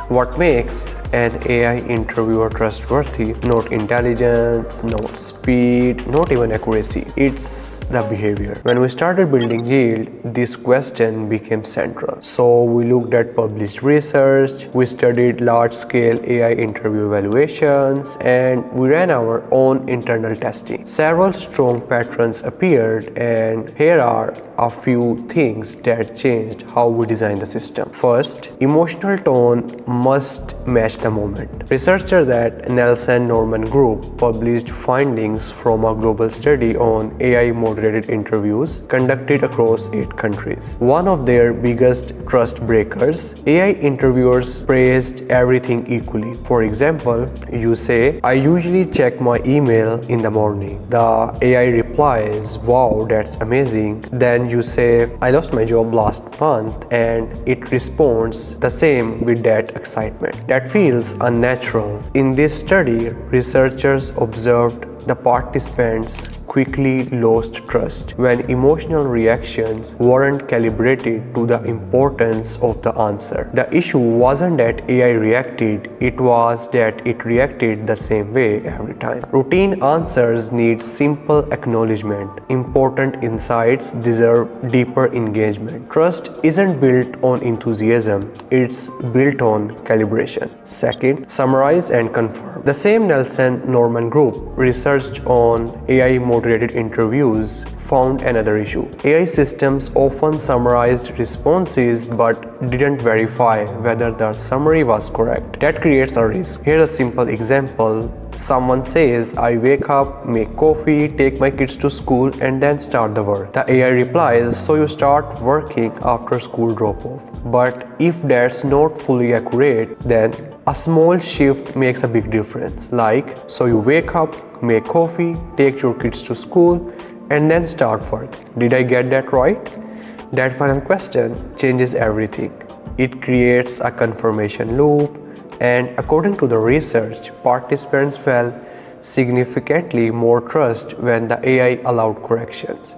What makes an AI interviewer trustworthy? Not intelligence, not speed, not even accuracy. It's the behavior. When we started building Yield, this question became central. So we looked at published research, we studied large-scale AI interview evaluations, and we ran our own internal testing. Several strong patterns appeared, and here are a few things that changed how we designed the system. First, emotional tone must match the moment. Researchers at Nielsen Norman Group published findings from a global study on AI moderated interviews conducted across 8 countries. One of their biggest trust breakers, AI interviewers praised everything equally. For example, you say, "I usually check my email in the morning." The AI replies, "Wow, that's amazing." Then you say, "I lost my job last month," and it responds the same with that excitement. That feels unnatural. In this study, researchers observed the participants quickly lost trust when emotional reactions weren't calibrated to the importance of the answer. The issue wasn't that AI reacted, it was that it reacted the same way every time. Routine answers need simple acknowledgement. Important insights deserve deeper engagement. Trust isn't built on enthusiasm, it's built on calibration. Second, summarize and confirm. The same Nielsen Norman Group researched on AI moderated interviews found another issue. AI systems often summarized responses but didn't verify whether the summary was correct. That creates a risk. Here's a simple example. Someone says, "I wake up, make coffee, take my kids to school, and then start the work." The AI replies, "So you start working after school drop-off." But if that's not fully accurate, then a small shift makes a big difference. Like, "So you wake up, make coffee, take your kids to school, and then start work. Did I get that right?" That final question changes everything. It creates a confirmation loop, and according to the research, participants felt significantly more trust when the AI allowed corrections.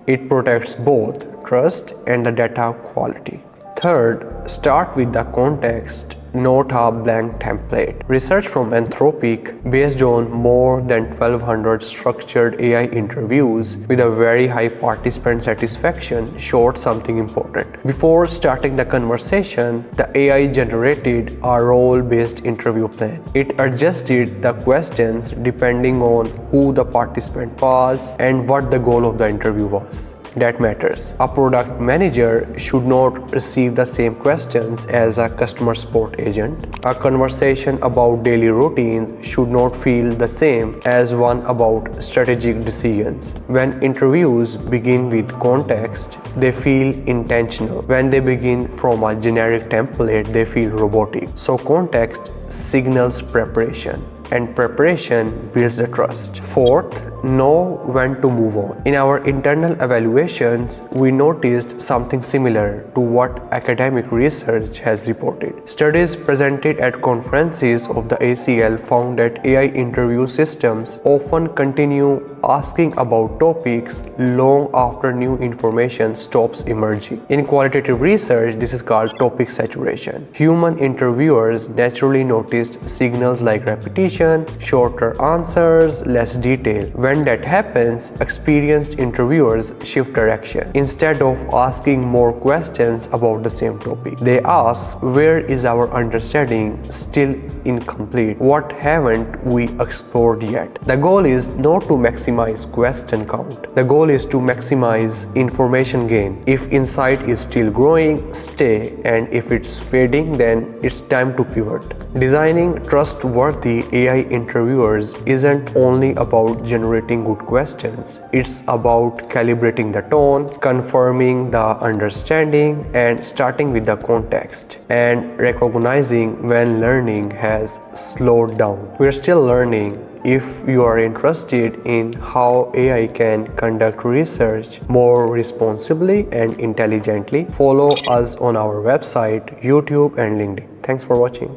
It protects both trust and the data quality. Third, start with the context, not a blank template. Research from Anthropic, based on more than 1,200 structured AI interviews with a very high participant satisfaction, showed something important. Before starting the conversation, the AI generated a role-based interview plan. It adjusted the questions depending on who the participant was and what the goal of the interview was. That matters. A product manager should not receive the same questions as a customer support agent. A conversation about daily routines should not feel the same as one about strategic decisions. When interviews begin with context, they feel intentional. When they begin from a generic template, they feel robotic. So context signals preparation, and preparation builds the trust. Fourth, know when to move on. In our internal evaluations, we noticed something similar to what academic research has reported. Studies presented at conferences of the ACL found that AI interview systems often continue asking about topics long after new information stops emerging. In qualitative research, this is called topic saturation. Human interviewers naturally noticed signals like repetition, shorter answers, less detail. When that happens, experienced interviewers shift direction. Instead of asking more questions about the same topic, they ask, "Where is our understanding still incomplete? What haven't we explored yet?" The goal is not to maximize question count. The goal is to maximize information gain. If insight is still growing, stay, and if it's fading, then it's time to pivot. Designing trustworthy AI interviewers isn't only about generating good questions. It's about calibrating the tone, confirming the understanding, and starting with the context, and recognizing when learning has slowed down. We're still learning. If you are interested in how AI can conduct research more responsibly and intelligently, follow us on our website, YouTube, and LinkedIn. Thanks for watching.